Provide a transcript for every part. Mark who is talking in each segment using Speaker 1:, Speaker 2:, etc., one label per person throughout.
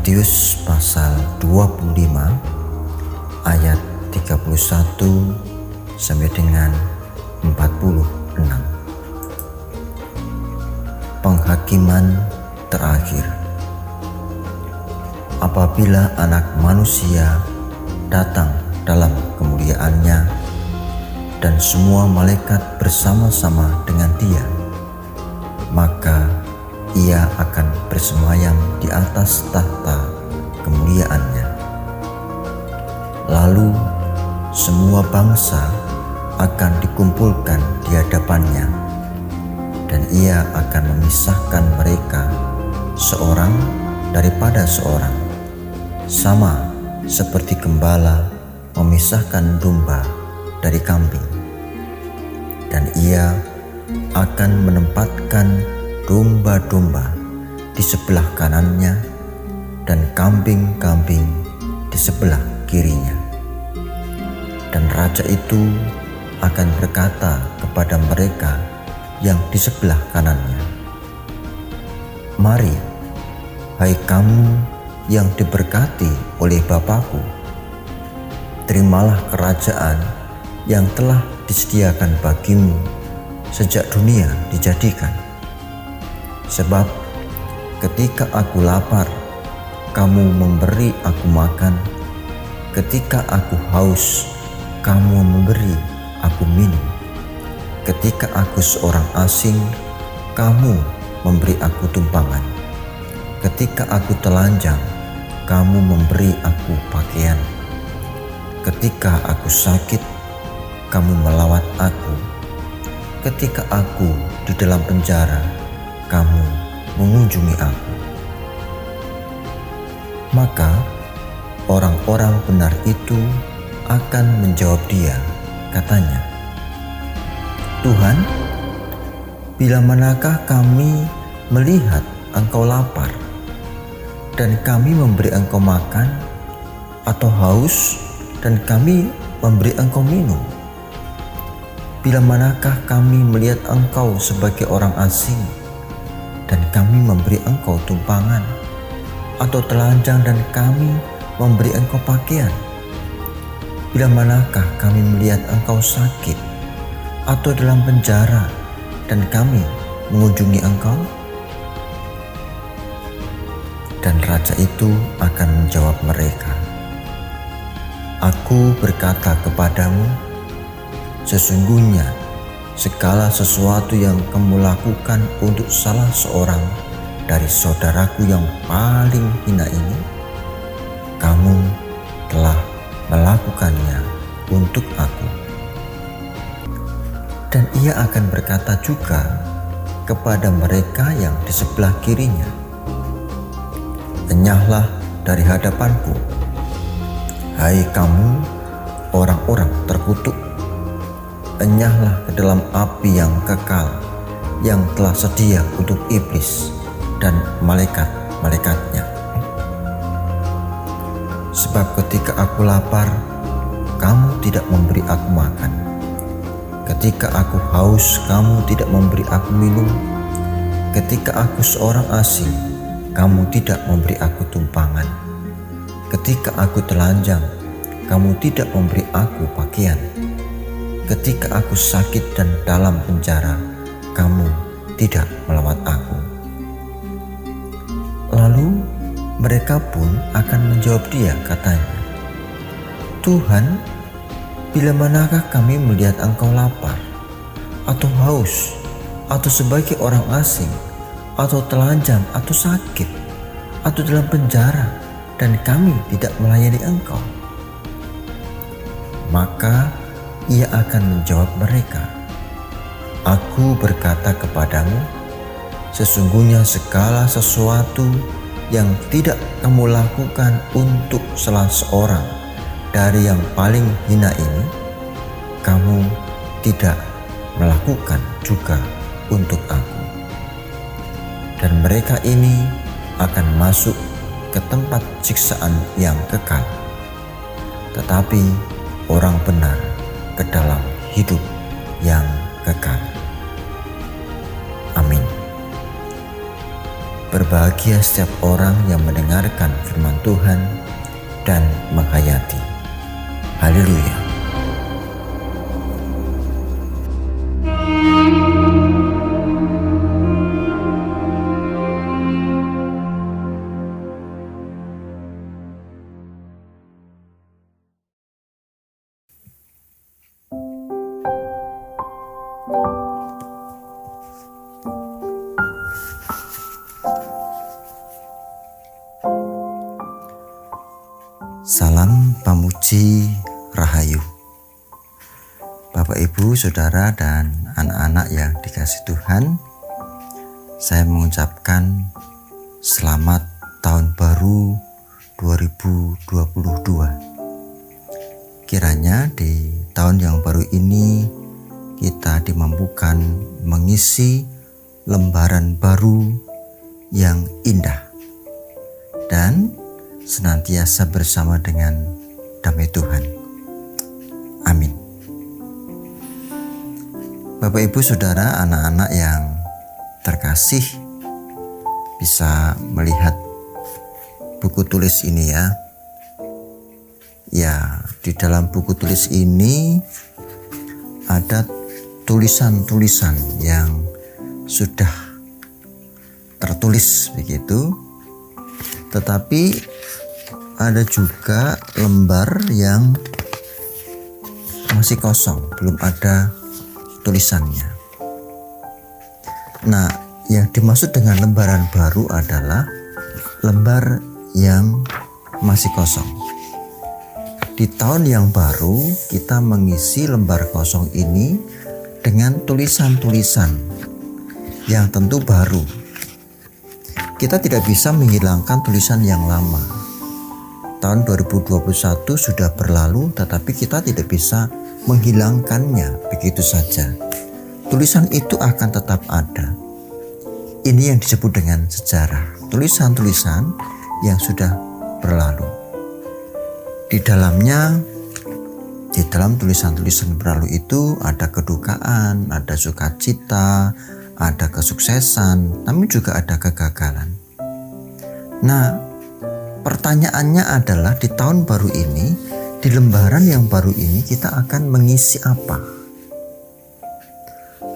Speaker 1: Matius pasal 25 ayat 31 sampai dengan 46. Penghakiman terakhir. Apabila Anak Manusia datang dalam kemuliaannya dan semua malaikat bersama-sama dengan Dia, maka Ia akan bersemayam di atas tahta kemuliaannya. Lalu semua bangsa akan dikumpulkan di hadapannya, dan Ia akan memisahkan mereka seorang daripada seorang, sama seperti gembala memisahkan domba dari kambing. Dan Ia akan menempatkan domba-domba di sebelah kanannya dan kambing-kambing di sebelah kirinya. Dan raja itu akan berkata kepada mereka yang di sebelah kanannya, "Mari, hai kamu yang diberkati oleh Bapa-Ku, terimalah kerajaan yang telah disediakan bagimu sejak dunia dijadikan. Sebab ketika aku lapar, kamu memberi aku makan. Ketika aku haus, kamu memberi aku minum. Ketika aku seorang asing, kamu memberi aku tumpangan. Ketika aku telanjang, kamu memberi aku pakaian. Ketika aku sakit, kamu melawat aku. Ketika aku di dalam penjara, kamu mengunjungi aku." Maka orang-orang benar itu akan menjawab Dia, katanya, "Tuhan, bila manakah kami melihat Engkau lapar dan kami memberi Engkau makan, atau haus dan kami memberi Engkau minum? Bila manakah kami melihat Engkau sebagai orang asing dan kami memberi Engkau tumpangan, atau telanjang dan kami memberi Engkau pakaian? Bila manakah kami melihat Engkau sakit atau dalam penjara dan kami mengunjungi Engkau?" Dan raja itu akan menjawab mereka, "Aku berkata kepadamu, sesungguhnya segala sesuatu yang kamu lakukan untuk salah seorang dari saudaraku yang paling hina ini, kamu telah melakukannya untuk aku." Dan Ia akan berkata juga kepada mereka yang di sebelah kirinya, "Enyahlah dari hadapanku, hai kamu orang-orang terkutuk. Enyahlah ke dalam api yang kekal yang telah sedia untuk iblis dan malaikat-malaikatnya. Sebab ketika aku lapar, kamu tidak memberi aku makan. Ketika aku haus, kamu tidak memberi aku minum. Ketika aku seorang asing, kamu tidak memberi aku tumpangan. Ketika aku telanjang, kamu tidak memberi aku pakaian. Ketika aku sakit dan dalam penjara, kamu tidak melawat aku." Lalu mereka pun akan menjawab Dia, katanya, "Tuhan, bila manakah kami melihat Engkau lapar, atau haus, atau sebagai orang asing, atau telanjang, atau sakit, atau dalam penjara, dan kami tidak melayani Engkau?" Maka Ia akan menjawab mereka, "Aku berkata kepadamu, sesungguhnya segala sesuatu yang tidak kamu lakukan untuk salah seorang dari yang paling hina ini, kamu tidak melakukan juga untuk aku." Dan mereka ini akan masuk ke tempat siksaan yang kekal, tetapi orang benar ke dalam hidup yang kekal. Amin. Berbahagia setiap orang yang mendengarkan firman Tuhan dan menghayati. Haleluya. Salam pamuji rahayu. Bapak, Ibu, Saudara, dan anak-anak yang dikasihi Tuhan, saya mengucapkan selamat tahun baru 2022. Kiranya di tahun yang baru ini kita dimampukan mengisi lembaran baru yang indah dan senantiasa bersama dengan damai Tuhan. Amin. Bapak, Ibu, Saudara, anak-anak yang terkasih, bisa melihat buku tulis ini ya. Ya, di dalam buku tulis ini ada tulisan-tulisan yang sudah tertulis begitu. Tetapi ada juga lembar yang masih kosong, belum ada tulisannya. Nah, yang dimaksud dengan lembaran baru adalah lembar yang masih kosong. Di tahun yang baru, kita mengisi lembar kosong ini dengan tulisan-tulisan yang tentu baru. Kita tidak bisa menghilangkan tulisan yang lama. Tahun 2021 sudah berlalu, tetapi kita tidak bisa menghilangkannya begitu saja. Tulisan itu akan tetap ada. Ini yang disebut dengan sejarah. Tulisan-tulisan yang sudah berlalu. Di dalam tulisan-tulisan berlalu itu ada kedukaan, ada sukacita, ada kesuksesan, namun juga ada kegagalan. Nah, pertanyaannya adalah di tahun baru ini, di lembaran yang baru ini kita akan mengisi apa?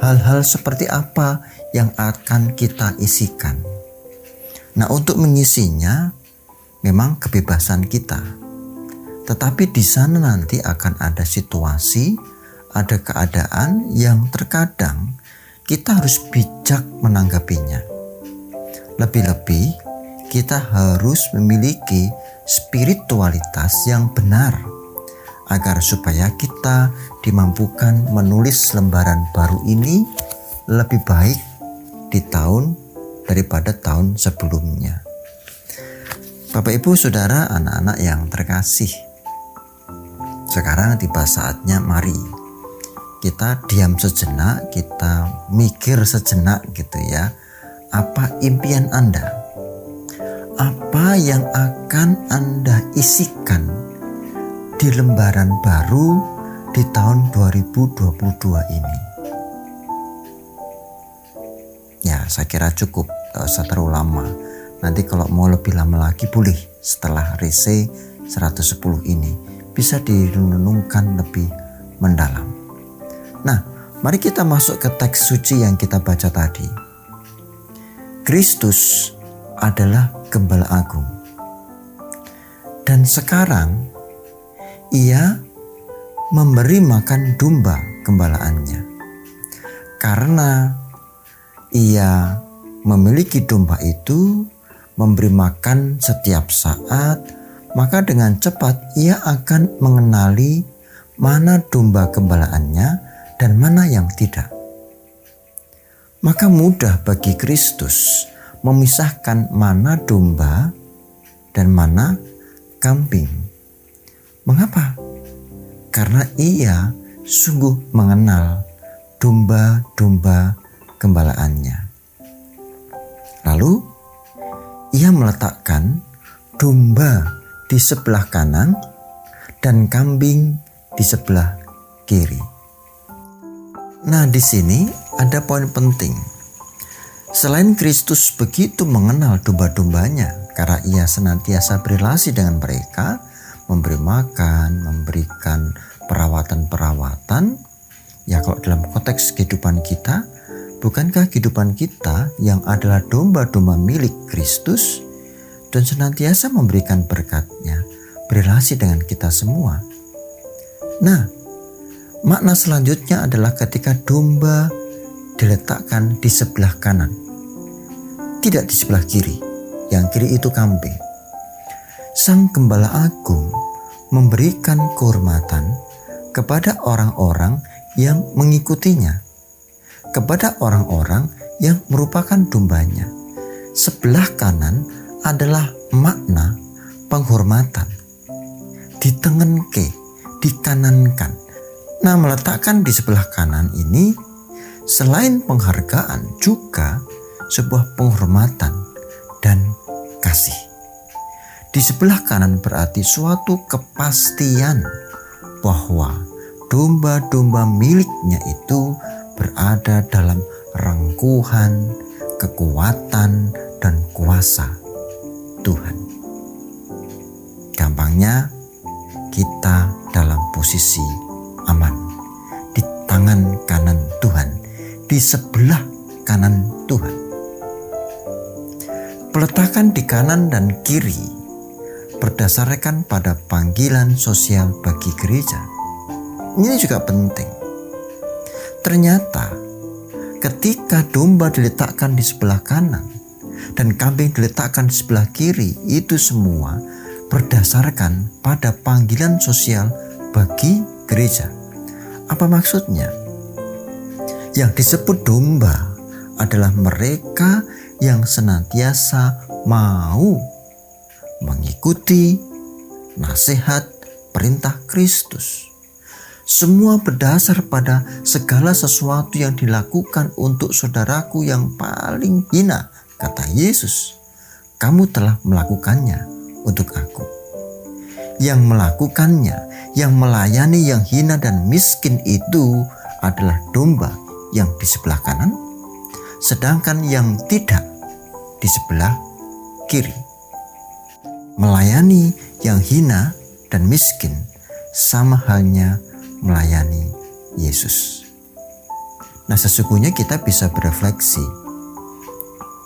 Speaker 1: Hal-hal seperti apa yang akan kita isikan? Nah, untuk mengisinya memang kebebasan kita. Tetapi di sana nanti akan ada situasi, ada keadaan yang terkadang kita harus bijak menanggapinya. Lebih-lebih kita harus memiliki spiritualitas yang benar agar supaya kita dimampukan menulis lembaran baru ini lebih baik di tahun daripada tahun sebelumnya. Bapak, Ibu, Saudara, anak-anak yang terkasih, sekarang tiba saatnya mari kita diam sejenak, kita mikir sejenak gitu ya. Apa impian Anda? Apa yang akan Anda isikan di lembaran baru di tahun 2022 ini? Ya, saya kira cukup, tak usah terlalu lama. Nanti kalau mau lebih lama lagi boleh setelah Rese 110 ini. Bisa direnungkan lebih mendalam. Nah, mari kita masuk ke teks suci yang kita baca tadi. Kristus adalah Gembala Agung. Dan sekarang Ia memberi makan domba gembalaannya. Karena Ia memiliki domba itu, memberi makan setiap saat, maka dengan cepat Ia akan mengenali mana domba gembalaannya dan mana yang tidak. Maka mudah bagi Kristus memisahkan mana domba dan mana kambing. Mengapa? Karena Ia sungguh mengenal domba-domba gembalaannya. Lalu Ia meletakkan domba di sebelah kanan dan kambing di sebelah kiri. Nah, di sini ada poin penting. Selain Kristus begitu mengenal domba-dombanya karena ia senantiasa berrelasi dengan mereka, memberi makan, memberikan perawatan-perawatan, ya kalau dalam konteks kehidupan kita, bukankah kehidupan kita yang adalah domba-domba milik Kristus dan senantiasa memberikan berkat-Nya, berrelasi dengan kita semua? Nah, makna selanjutnya adalah ketika domba diletakkan di sebelah kanan, tidak di sebelah kiri. Yang kiri itu kambing. Sang Gembala Agung memberikan kehormatan kepada orang-orang yang mengikutinya, kepada orang-orang yang merupakan dombanya. Sebelah kanan adalah makna penghormatan. Ditengenke, dikanankan. Nah, meletakkan di sebelah kanan ini selain penghargaan juga sebuah penghormatan dan kasih. Di sebelah kanan berarti suatu kepastian bahwa domba-domba miliknya itu berada dalam rengkuhan, kekuatan, dan kuasa Tuhan. Gampangnya, kita dalam posisi aman di tangan kanan Tuhan, di sebelah kanan Tuhan. Peletakan di kanan dan kiri berdasarkan pada panggilan sosial bagi gereja. Ini juga penting. Ternyata ketika domba diletakkan di sebelah kanan dan kambing diletakkan di sebelah kiri, itu semua berdasarkan pada panggilan sosial bagi gereja. Apa maksudnya? Yang disebut domba adalah mereka yang senantiasa mau mengikuti nasihat perintah Kristus. Semua berdasar pada segala sesuatu yang dilakukan untuk saudaraku yang paling hina, kata Yesus. Kamu telah melakukannya untuk aku. Yang melakukannya, yang melayani yang hina dan miskin itu adalah domba yang di sebelah kanan, sedangkan yang tidak di sebelah kiri. Melayani yang hina dan miskin sama halnya melayani Yesus. Nah, sesungguhnya kita bisa berefleksi.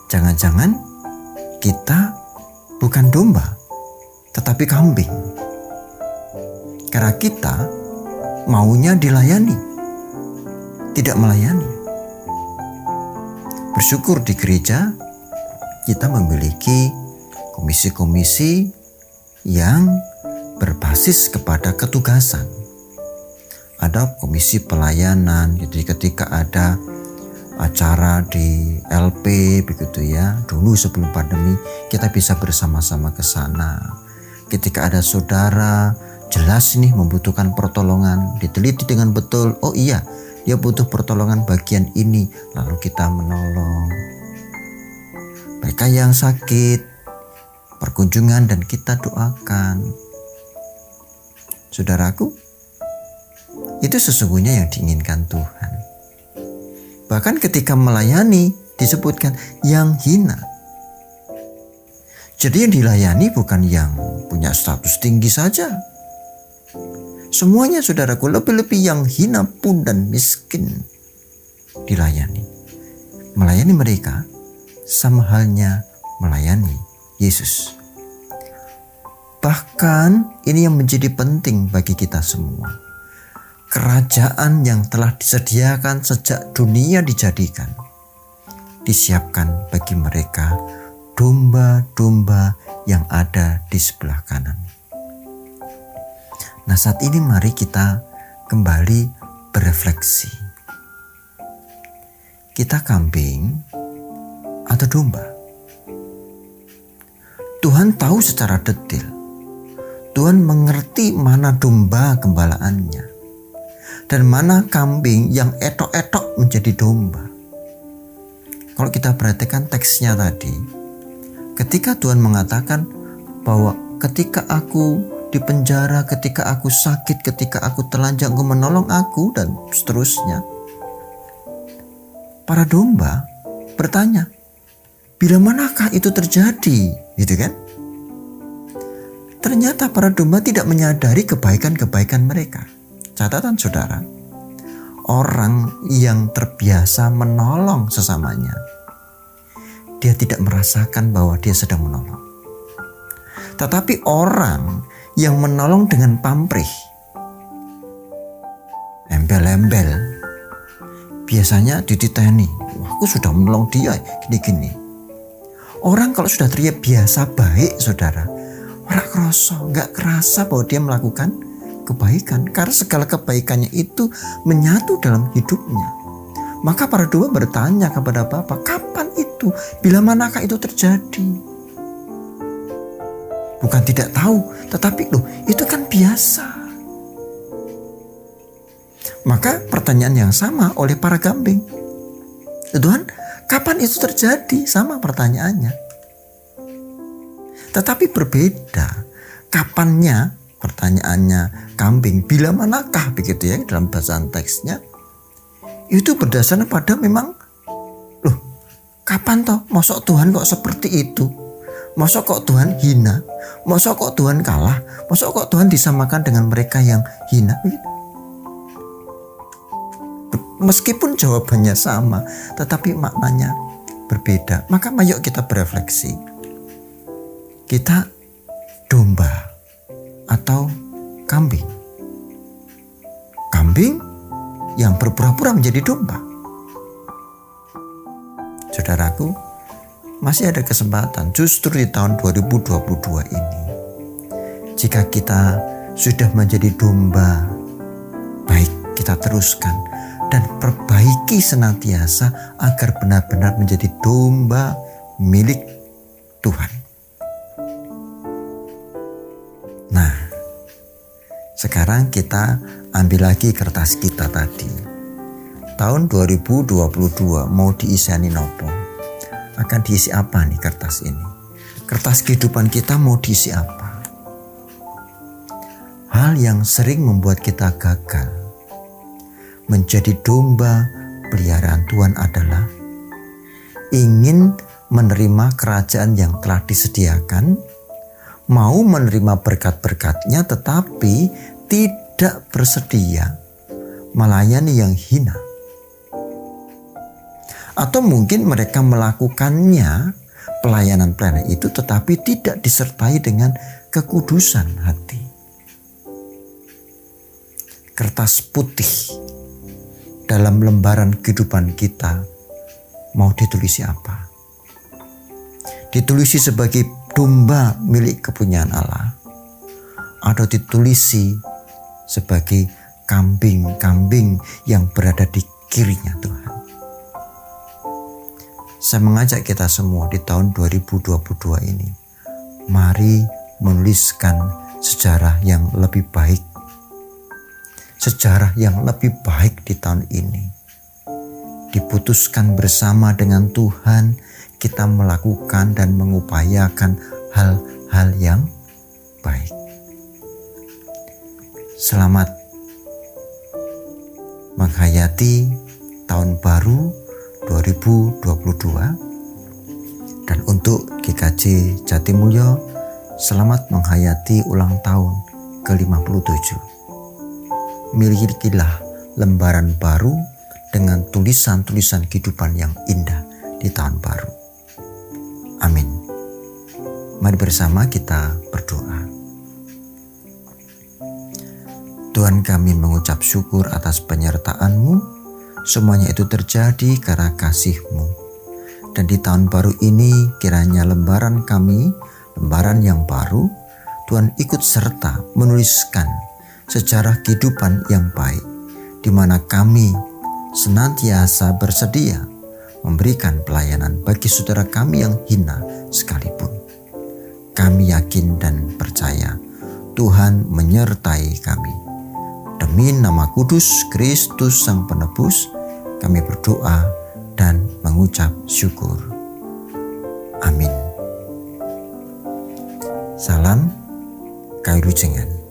Speaker 1: Jangan-jangan kita bukan domba, tetapi kambing. Karena kita maunya dilayani, tidak melayani. Bersyukur di gereja kita memiliki komisi-komisi yang berbasis kepada ketugasan. Ada komisi pelayanan, jadi ketika ada acara di LP begitu ya, dulu sebelum pandemi kita bisa bersama-sama ke sana. Ketika ada saudara jelas nih membutuhkan pertolongan, diteliti dengan betul, oh iya dia butuh pertolongan bagian ini, lalu kita menolong. Mereka yang sakit perkunjungan dan kita doakan. Saudaraku, itu sesungguhnya yang diinginkan Tuhan. Bahkan ketika melayani disebutkan yang hina. Jadi yang dilayani bukan yang punya status tinggi saja. Semuanya saudaraku, lebih-lebih yang hina pun dan miskin dilayani. Melayani mereka sama halnya melayani Yesus. Bahkan ini yang menjadi penting bagi kita semua. Kerajaan yang telah disediakan sejak dunia dijadikan, disiapkan bagi mereka domba-domba yang ada di sebelah kanan. Nah, saat ini mari kita kembali berefleksi. Kita kambing atau domba? Tuhan tahu secara detail. Tuhan mengerti mana domba gembalaannya dan mana kambing yang etok-etok menjadi domba. Kalau kita perhatikan teksnya tadi, ketika Tuhan mengatakan bahwa ketika aku di penjara, ketika aku sakit, ketika aku telanjang, Engkau menolong aku dan seterusnya. Para domba bertanya, Bila manakah itu terjadi, gitu kan? Ternyata para domba tidak menyadari kebaikan-kebaikan mereka. Catatan saudara, orang yang terbiasa menolong sesamanya, dia tidak merasakan bahwa dia sedang menolong. Tetapi orang yang menolong dengan pamrih, embel-embel, biasanya dititeni, wah aku sudah menolong dia gini-gini. Orang kalau sudah terbiasa baik, saudara, nggak kerasa bahwa dia melakukan kebaikan, karena segala kebaikannya itu menyatu dalam hidupnya. Maka para domba bertanya kepada Bapa, kapan itu? Bila manakah itu terjadi? Bukan tidak tahu, tetapi itu kan biasa. Maka pertanyaan yang sama oleh para kambing. Tuhan, kapan itu terjadi? Sama pertanyaannya. Tetapi berbeda. Kapannya, pertanyaannya kambing, bila manakah begitu ya dalam bacaan teksnya. Itu berdasarkan pada memang, kapan toh? Masa Tuhan kok seperti itu? Masa kok Tuhan hina? Masa kok Tuhan kalah? Masa kok Tuhan disamakan dengan mereka yang hina? Meskipun jawabannya sama, tetapi maknanya berbeda. Maka yuk kita berefleksi. Kita domba atau kambing? Kambing yang berpura-pura menjadi domba. Saudaraku, masih ada kesempatan justru di tahun 2022 ini. Jika kita sudah menjadi domba, baik kita teruskan dan perbaiki senantiasa agar benar-benar menjadi domba milik Tuhan. Nah, sekarang kita ambil lagi kertas kita tadi. Tahun 2022 mau diisani nopo? Akan diisi apa nih kertas ini? Kertas kehidupan kita mau diisi apa? Hal yang sering membuat kita gagal menjadi domba peliharaan Tuhan adalah ingin menerima kerajaan yang telah disediakan, mau menerima berkat-berkatnya tetapi tidak bersedia melayani yang hina. Atau mungkin mereka melakukannya, pelayanan-pelayanan itu tetapi tidak disertai dengan kekudusan hati. Kertas putih dalam lembaran kehidupan kita mau ditulisi apa? Ditulisi sebagai domba milik kepunyaan Allah, atau ditulisi sebagai kambing-kambing yang berada di kirinya Tuhan. Saya mengajak kita semua di tahun 2022 ini, mari menuliskan sejarah yang lebih baik. Sejarah yang lebih baik di tahun ini. Diputuskan bersama dengan Tuhan, kita melakukan dan mengupayakan hal-hal yang baik. Selamat menghayati tahun baru 2022. Dan untuk GKJ Jatimulyo, selamat menghayati ulang tahun ke-57. Milikilah lembaran baru dengan tulisan-tulisan kehidupan yang indah di tahun baru. Amin. Mari bersama kita berdoa. Tuhan, kami mengucap syukur atas penyertaan-Mu. Semuanya itu terjadi karena kasih-Mu. Dan di tahun baru ini kiranya lembaran kami, lembaran yang baru, Tuhan ikut serta menuliskan sejarah kehidupan yang baik, di mana kami senantiasa bersedia memberikan pelayanan bagi saudara kami yang hina sekalipun. Kami yakin dan percaya Tuhan menyertai kami. Demi nama kudus Kristus Sang Penebus, kami berdoa dan mengucap syukur. Amin. Salam Kailujengan.